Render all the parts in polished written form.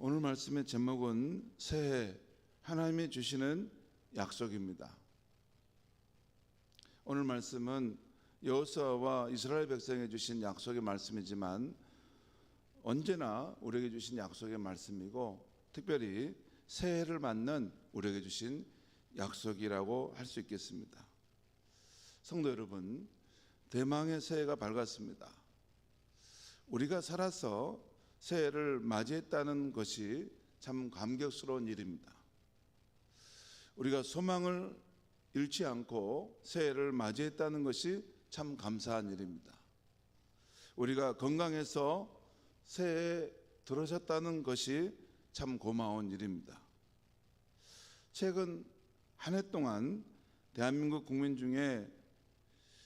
오늘 말씀의 제목은 새해 하나님이 주시는 약속입니다. 오늘 말씀은 여호수아와 이스라엘 백성에 주신 약속의 말씀이지만 언제나 우리에게 주신 약속의 말씀이고 특별히 새해를 맞는 우리에게 주신 약속이라고 할 수 있겠습니다. 성도 여러분, 대망의 새해가 밝았습니다. 우리가 살아서 새해를 맞이했다는 것이 참 감격스러운 일입니다. 우리가 소망을 잃지 않고 새해를 맞이했다는 것이 참 감사한 일입니다. 우리가 건강해서 새해에 들어섰다는 것이 참 고마운 일입니다. 최근 한 해 동안 대한민국 국민 중에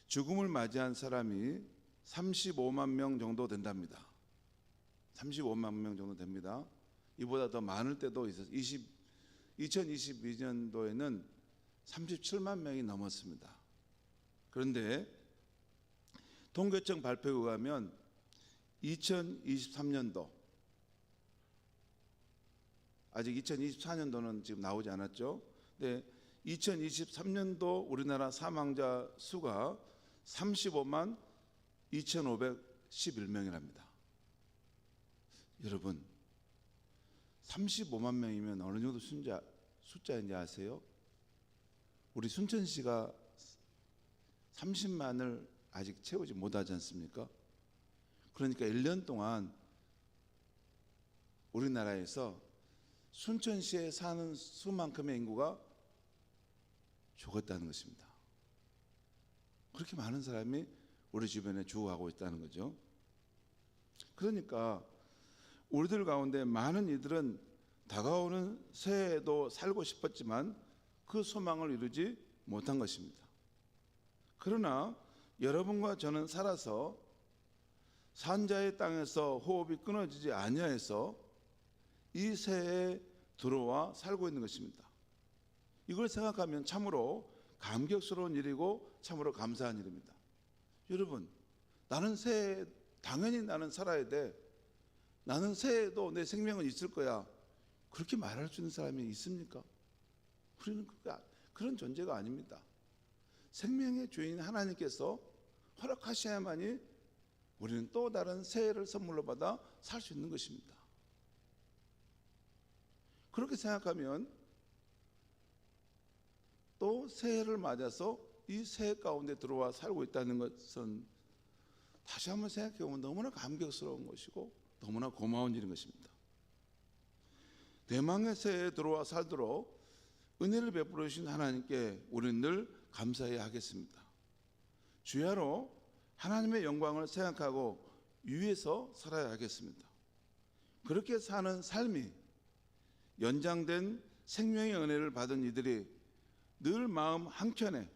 죽음을 맞이한 사람이 35만 명 정도 된답니다. 35만 명 정도 됩니다. 이보다 더 많을 때도 있어서 2022년도에는 37만 명이 넘었습니다. 그런데 통계청 발표에 의하면 2023년도, 아직 2024년도는 지금 나오지 않았죠. 근데 2023년도 우리나라 사망자 수가 35만 2,511명이랍니다. 여러분, 35만 명이면 어느 정도 숫자인지 아세요? 우리 순천시가 30만을 아직 채우지 못하지 않습니까? 그러니까 1년 동안 우리나라에서 순천시에 사는 수만큼의 인구가 죽었다는 것입니다. 그렇게 많은 사람이 우리 주변에 죽어가고 있다는 거죠. 그러니까 우리들 가운데 많은 이들은 다가오는 새해에도 살고 싶었지만 그 소망을 이루지 못한 것입니다. 그러나 여러분과 저는 살아서 산자의 땅에서 호흡이 끊어지지 아니하여서 이 새해에 들어와 살고 있는 것입니다. 이걸 생각하면 참으로 감격스러운 일이고 참으로 감사한 일입니다. 여러분, 나는 새해 당연히 나는 살아야 돼. 나는 새해에도 내 생명은 있을 거야. 그렇게 말할 수 있는 사람이 있습니까? 우리는 그런 존재가 아닙니다. 생명의 주인 하나님께서 허락하셔야만이 우리는 또 다른 새해를 선물로 받아 살 수 있는 것입니다. 그렇게 생각하면 또 새해를 맞아서 이 새해 가운데 들어와 살고 있다는 것은 다시 한번 생각해 보면 너무나 감격스러운 것이고 너무나 고마운 일인 것입니다. 대망의 새해에 들어와 살도록 은혜를 베풀어 주신 하나님께 우리는 늘 감사해야 하겠습니다. 주야로 하나님의 영광을 생각하고 위에서 살아야 하겠습니다. 그렇게 사는 삶이 연장된 생명의 은혜를 받은 이들이 늘 마음 한켠에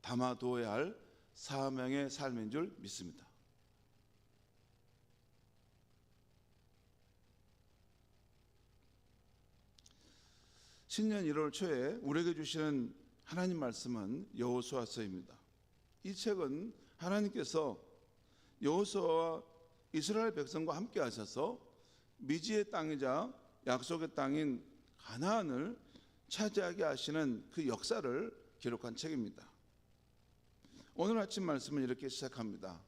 담아두어야 할 사명의 삶인 줄 믿습니다. 신년 1월 초에 우리에게 주시는 하나님 말씀은 여호수아서입니다. 이 책은 하나님께서 여호수아와 이스라엘 백성과 함께 하셔서 미지의 땅이자 약속의 땅인 가나안을 차지하게 하시는 그 역사를 기록한 책입니다. 오늘 아침 말씀은 이렇게 시작합니다.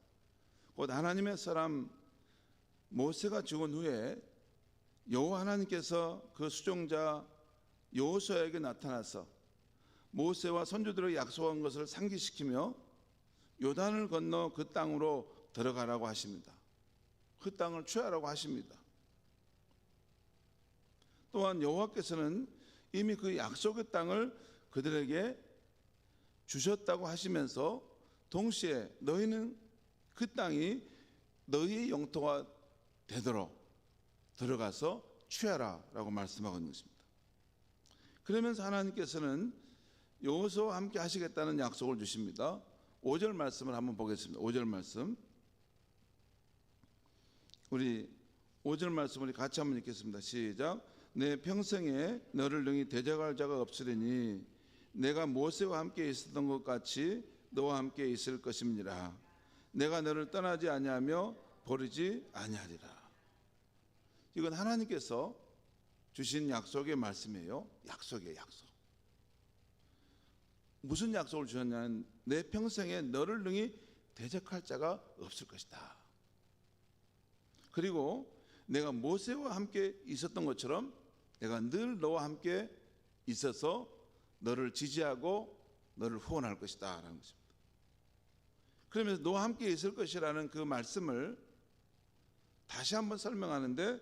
곧 하나님의 사람 모세가 죽은 후에 여호와 하나님께서 그 수종자 여호수아에게 나타나서 모세와 선조들에게 약속한 것을 상기시키며 요단을 건너 그 땅으로 들어가라고 하십니다. 그 땅을 취하라고 하십니다. 또한 여호와께서는 이미 그 약속의 땅을 그들에게 주셨다고 하시면서 동시에 너희는 그 땅이 너희의 영토가 되도록 들어가서 취하라 라고 말씀하고 있는 것입니다. 그러면서 하나님께서는 여호수아와 함께 하시겠다는 약속을 주십니다. 5절 말씀을 한번 보겠습니다. 5절 말씀, 우리 5절 말씀 우리 같이 한번 읽겠습니다. 시작. 내 평생에 너를 능히 대적할 자가 없으리니 내가 모세와 함께 있었던 것 같이 너와 함께 있을 것임니라. 내가 너를 떠나지 아니하며 버리지 아니하리라. 이건 하나님께서 주신 약속의 말씀이에요. 약속이에요, 약속. 무슨 약속을 주셨냐면 내 평생에 너를 능히 대적할 자가 없을 것이다. 그리고 내가 모세와 함께 있었던 것처럼 내가 늘 너와 함께 있어서 너를 지지하고 너를 후원할 것이다 라는 것입니다. 그러면서 너와 함께 있을 것이라는 그 말씀을 다시 한번 설명하는데,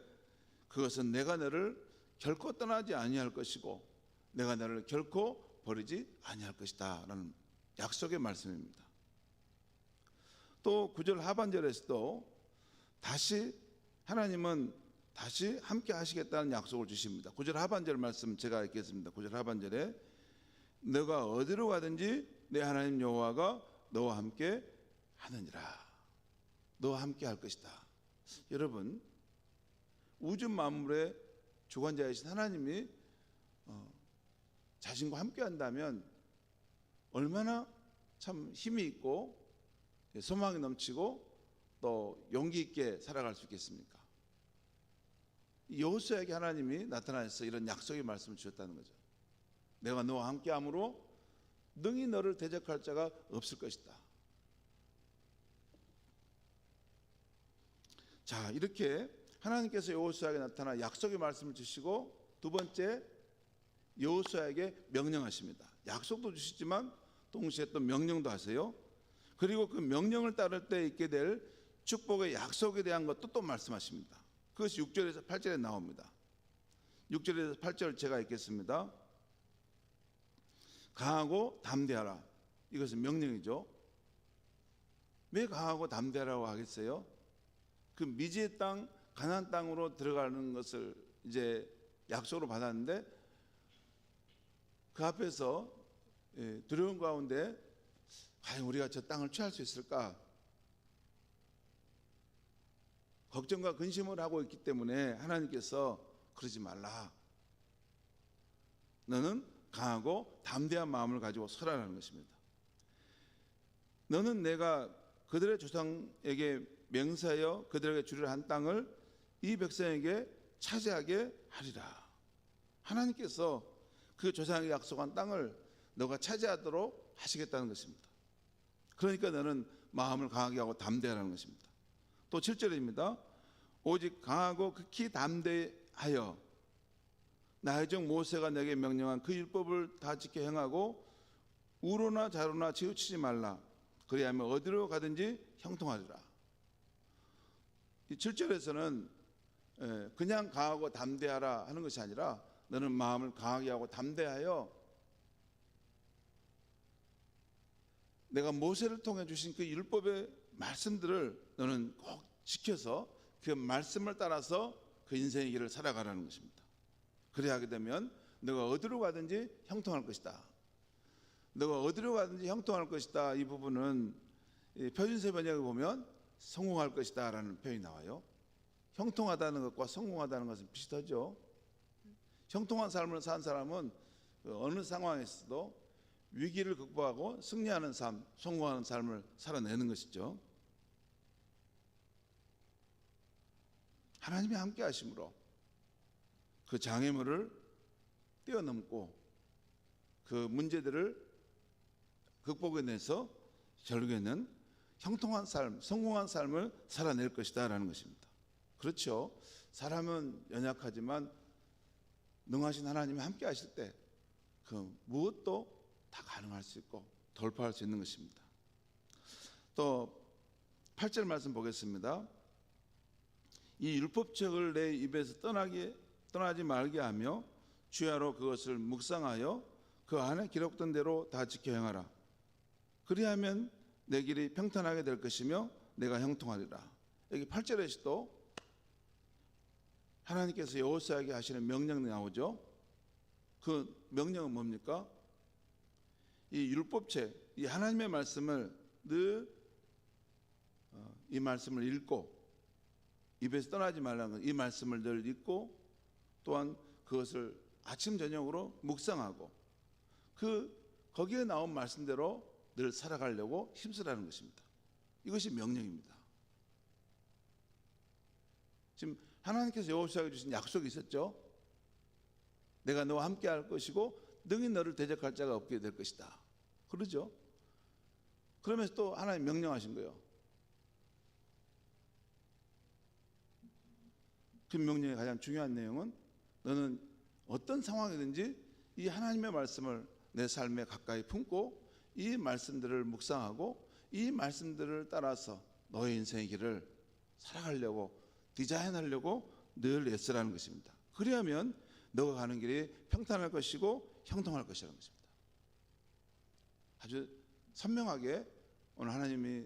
그것은 내가 너를 결코 떠나지 아니할 것이고 내가 너를 결코 버리지 아니할 것이다 라는 약속의 말씀입니다. 또 9절 하반절에서도 다시 하나님은 다시 함께 하시겠다는 약속을 주십니다. 9절 하반절 말씀 제가 읽겠습니다. 9절 하반절에 너가 어디로 가든지 내 하나님 여호와가 너와 함께 하느니라. 너와 함께 할 것이다. 여러분, 우주 만물의 주관자이신 하나님이 자신과 함께 한다면 얼마나 참 힘이 있고 소망이 넘치고 또 용기 있게 살아갈 수 있겠습니까? 여호수아에게 하나님이 나타나서 이런 약속의 말씀을 주셨다는 거죠. 내가 너와 함께함으로 능히 너를 대적할 자가 없을 것이다. 자, 이렇게 하나님께서 여호수아에게 나타나 약속의 말씀을 주시고, 두 번째 여호수아에게 명령하십니다. 약속도 주시지만 동시에 또 명령도 하세요. 그리고 그 명령을 따를 때 있게 될 축복의 약속에 대한 것도 또 말씀하십니다. 그것이 6절에서 8절에 나옵니다. 6절에서 8절 제가 읽겠습니다. 강하고 담대하라. 이것은 명령이죠. 왜 강하고 담대하라고 하겠어요? 그 미지의 땅, 가나안 땅으로 들어가는 것을 이제 약속으로 받았는데, 그 앞에서 두려운 가운데 과연 우리가 저 땅을 취할 수 있을까? 걱정과 근심을 하고 있기 때문에 하나님께서 그러지 말라. 너는 강하고 담대한 마음을 가지고 서라라는 것입니다. 너는 내가 그들의 조상에게 명세하여 그들에게 주리라 한 땅을 이 백성에게 차지하게 하리라. 하나님께서 그 조상에게 약속한 땅을 너가 차지하도록 하시겠다는 것입니다. 그러니까 너는 마음을 강하게 하고 담대하라는 것입니다. 또 7절입니다. 오직 강하고 극히 담대하여 나의 종 모세가 내게 명령한 그 율법을 다 지켜 행하고 우로나 좌로나 치우치지 말라. 그리하면 어디로 가든지 형통하리라. 이 7절에서는 그냥 강하고 담대하라 하는 것이 아니라 너는 마음을 강하게 하고 담대하여 내가 모세를 통해 주신 그 율법의 말씀들을 너는 꼭 지켜서 그 말씀을 따라서 그 인생의 길을 살아가라는 것입니다. 그래야 하게 되면 너가 어디로 가든지 형통할 것이다. 너가 어디로 가든지 형통할 것이다. 이 부분은 표준세 번역을 보면 성공할 것이다 라는 표현이 나와요. 형통하다는 것과 성공하다는 것은 비슷하죠. 형통한 삶을 산 사람은 어느 상황에서도 위기를 극복하고 승리하는 삶, 성공하는 삶을 살아내는 것이죠. 하나님이 함께 하심으로 그 장애물을 뛰어넘고 그 문제들을 극복해내서 결국에는 형통한 삶, 성공한 삶을 살아낼 것이다 라는 것입니다. 그렇죠. 사람은 연약하지만 능하신 하나님이 함께 하실 때 그 무엇도 다 가능할 수 있고 돌파할 수 있는 것입니다. 또 8절 말씀 보겠습니다. 이 율법책을 내 입에서 떠나지 말게 하며 주야로 그것을 묵상하여 그 안에 기록된 대로 다 지켜 행하라. 그리하면 내 길이 평탄하게 될 것이며 내가 형통하리라. 여기 8절에서도 하나님께서 여호수아에게 하시는 명령이 나오죠. 그 명령은 뭡니까? 이 율법책, 이 하나님의 말씀을 늘 이 말씀을 읽고 입에서 떠나지 말라는 것, 이 말씀을 늘 읽고 또한 그것을 아침 저녁으로 묵상하고 거기에 나온 말씀대로 늘 살아가려고 힘쓰라는 것입니다. 이것이 명령입니다. 지금 하나님께서 여호수아에게 주신 약속이 있었죠. 내가 너와 함께 할 것이고 능히 너를 대적할 자가 없게 될 것이다. 그러죠. 그러면서 또 하나님 명령하신 거예요. 그 명령의 가장 중요한 내용은 너는 어떤 상황이든지 이 하나님의 말씀을 내 삶에 가까이 품고 이 말씀들을 묵상하고 이 말씀들을 따라서 너의 인생의 길을 살아가려고 디자인하려고 늘 애쓰라는 것입니다. 그리하면 너가 가는 길이 평탄할 것이고 형통할 것이라는 것입니다. 아주 선명하게 오늘 하나님이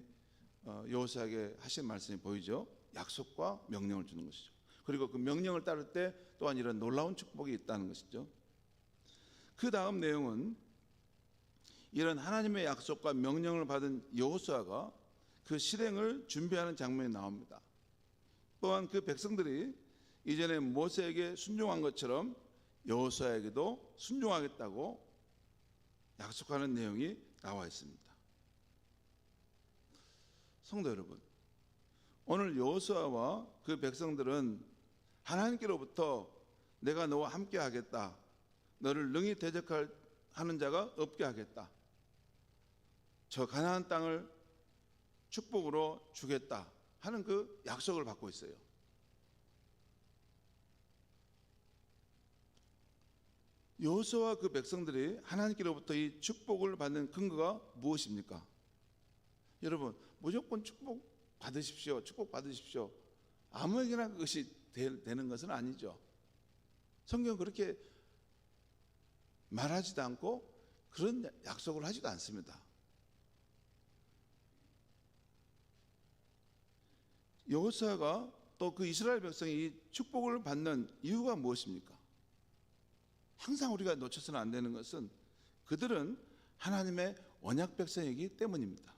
여호수아에게 하신 말씀이 보이죠. 약속과 명령을 주는 것이죠. 그리고 그 명령을 따를 때 또한 이런 놀라운 축복이 있다는 것이죠. 그 다음 내용은 이런 하나님의 약속과 명령을 받은 여호수아가 그 실행을 준비하는 장면이 나옵니다. 또한 그 백성들이 이전에 모세에게 순종한 것처럼 여호수아에게도 순종하겠다고 약속하는 내용이 나와 있습니다. 성도 여러분, 오늘 여호수아와 그 백성들은 하나님께로부터 내가 너와 함께 하겠다, 너를 능히 대적하는 자가 없게 하겠다, 저 가나안 땅을 축복으로 주겠다 하는 그 약속을 받고 있어요. 여호수아와 그 백성들이 하나님께로부터 이 축복을 받는 근거가 무엇입니까? 여러분, 무조건 축복 받으십시오, 축복 받으십시오, 아무에게나 그것이 되는 것은 아니죠. 성경은 그렇게 말하지도 않고 그런 약속을 하지도 않습니다. 여호수아가 또 그 이스라엘 백성이 이 축복을 받는 이유가 무엇입니까? 항상 우리가 놓쳐서는 안 되는 것은 그들은 하나님의 언약 백성이기 때문입니다.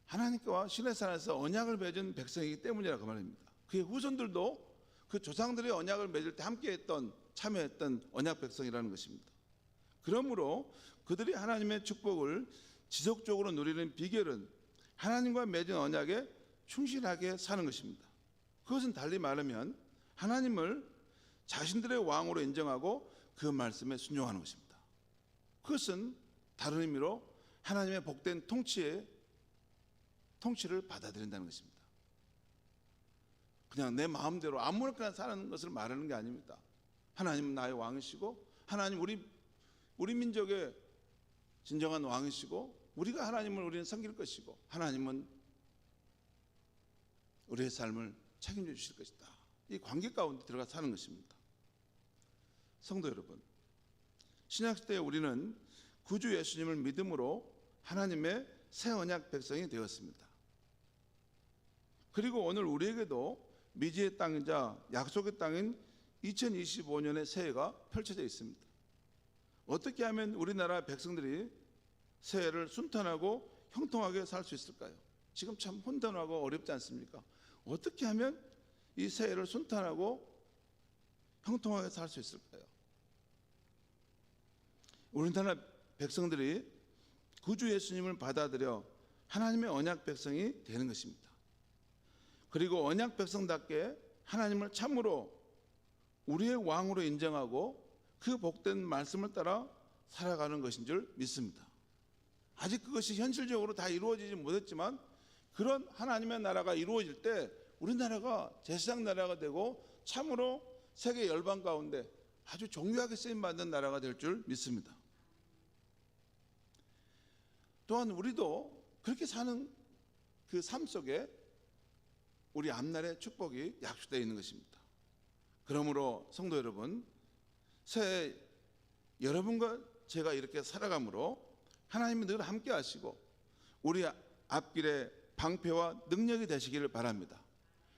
하나님과 시내산에서 언약을 맺은 백성이기 때문이라고 말입니다. 그의 후손들도 그 조상들의 언약을 맺을 때 함께했던, 참여했던 언약 백성이라는 것입니다. 그러므로 그들이 하나님의 축복을 지속적으로 누리는 비결은 하나님과 맺은 언약에 충실하게 사는 것입니다. 그것은 달리 말하면 하나님을 자신들의 왕으로 인정하고 그 말씀에 순종하는 것입니다. 그것은 다른 의미로 하나님의 복된 통치를 받아들인다는 것입니다. 그냥 내 마음대로 아무렇게나 사는 것을 말하는 게 아닙니다. 하나님은 나의 왕이시고 하나님 우리 민족의 진정한 왕이시고 우리가 하나님을 우리는 섬길 것이고 하나님은 우리의 삶을 책임져 주실 것이다. 이 관계 가운데 들어가 사는 것입니다. 성도 여러분, 신약시대에 우리는 구주 예수님을 믿음으로 하나님의 새 언약 백성이 되었습니다. 그리고 오늘 우리에게도 미지의 땅이자 약속의 땅인 2025년의 새해가 펼쳐져 있습니다. 어떻게 하면 우리나라 백성들이 새해를 순탄하고 형통하게 살 수 있을까요? 지금 참 혼돈하고 어렵지 않습니까? 어떻게 하면 이 새해를 순탄하고 형통하게 살 수 있을까요? 우리나라 백성들이 구주 예수님을 받아들여 하나님의 언약 백성이 되는 것입니다. 그리고 언약 백성답게 하나님을 참으로 우리의 왕으로 인정하고 그 복된 말씀을 따라 살아가는 것인 줄 믿습니다. 아직 그것이 현실적으로 다 이루어지지 못했지만 그런 하나님의 나라가 이루어질 때 우리나라가 제사장 나라가 되고 참으로 세계 열방 가운데 아주 존귀하게 쓰임받는 나라가 될 줄 믿습니다. 또한 우리도 그렇게 사는 그 삶 속에 우리 앞날의 축복이 약속되어 있는 것입니다. 그러므로 성도 여러분, 새해 여러분과 제가 이렇게 살아감으로 하나님이 늘 함께 하시고 우리 앞길에 방패와 능력이 되시기를 바랍니다.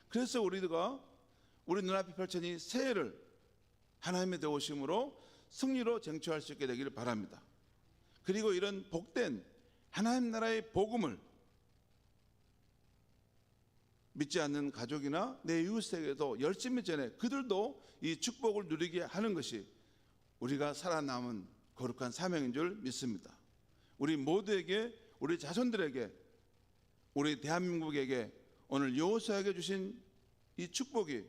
그래서 우리가 우리 눈앞에 펼쳐진 새해를 하나님의 도우심으로 승리로 쟁취할 수 있게 되기를 바랍니다. 그리고 이런 복된 하나님 나라의 복음을 믿지 않는 가족이나 내 이웃에게도 열심히 전해 그들도 이 축복을 누리게 하는 것이 우리가 살아남은 거룩한 사명인 줄 믿습니다. 우리 모두에게, 우리 자손들에게, 우리 대한민국에게 오늘 여호수아에게 주신 이 축복이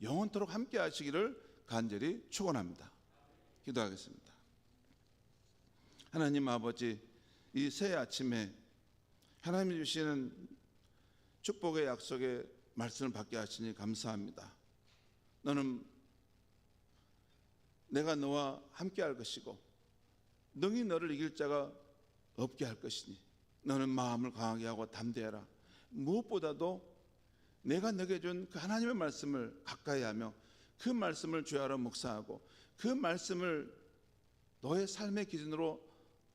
영원토록 함께 하시기를 간절히 축원합니다. 기도하겠습니다. 하나님 아버지, 이 새 아침에 하나님이 주시는 축복의 약속의 말씀을 받게 하시니 감사합니다. 너는 내가 너와 함께 할 것이고 능히 너를 이길 자가 없게 할 것이니 너는 마음을 강하게 하고 담대해라. 무엇보다도 내가 너에게 준 그 하나님의 말씀을 가까이 하며 그 말씀을 주야로 묵상하고 그 말씀을 너의 삶의 기준으로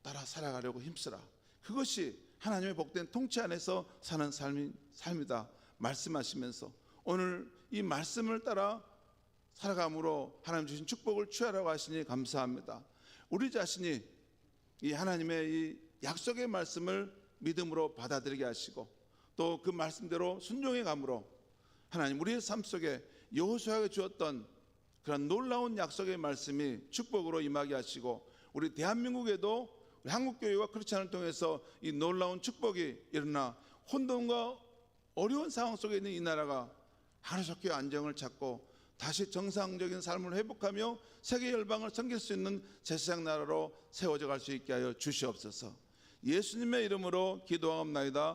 따라 살아가려고 힘쓰라. 그것이 하나님의 복된 통치 안에서 사는 삶이다 말씀하시면서 오늘 이 말씀을 따라 살아감으로 하나님 주신 축복을 취하라고 하시니 감사합니다. 우리 자신이 이 하나님의 이 약속의 말씀을 믿음으로 받아들이게 하시고 또 그 말씀대로 순종해 감으로 하나님 우리의 삶 속에 여호수아에게 주었던 그런 놀라운 약속의 말씀이 축복으로 임하게 하시고 우리 대한민국에도 우리 한국교회와 크리스찬을 통해서 이 놀라운 축복이 일어나 혼돈과 어려운 상황 속에 있는 이 나라가 하루속히 안정을 찾고 다시 정상적인 삶을 회복하며 세계 열방을 섬길 수 있는 제사장 나라로 세워져 갈 수 있게 하여 주시옵소서. 예수님의 이름으로 기도하옵나이다.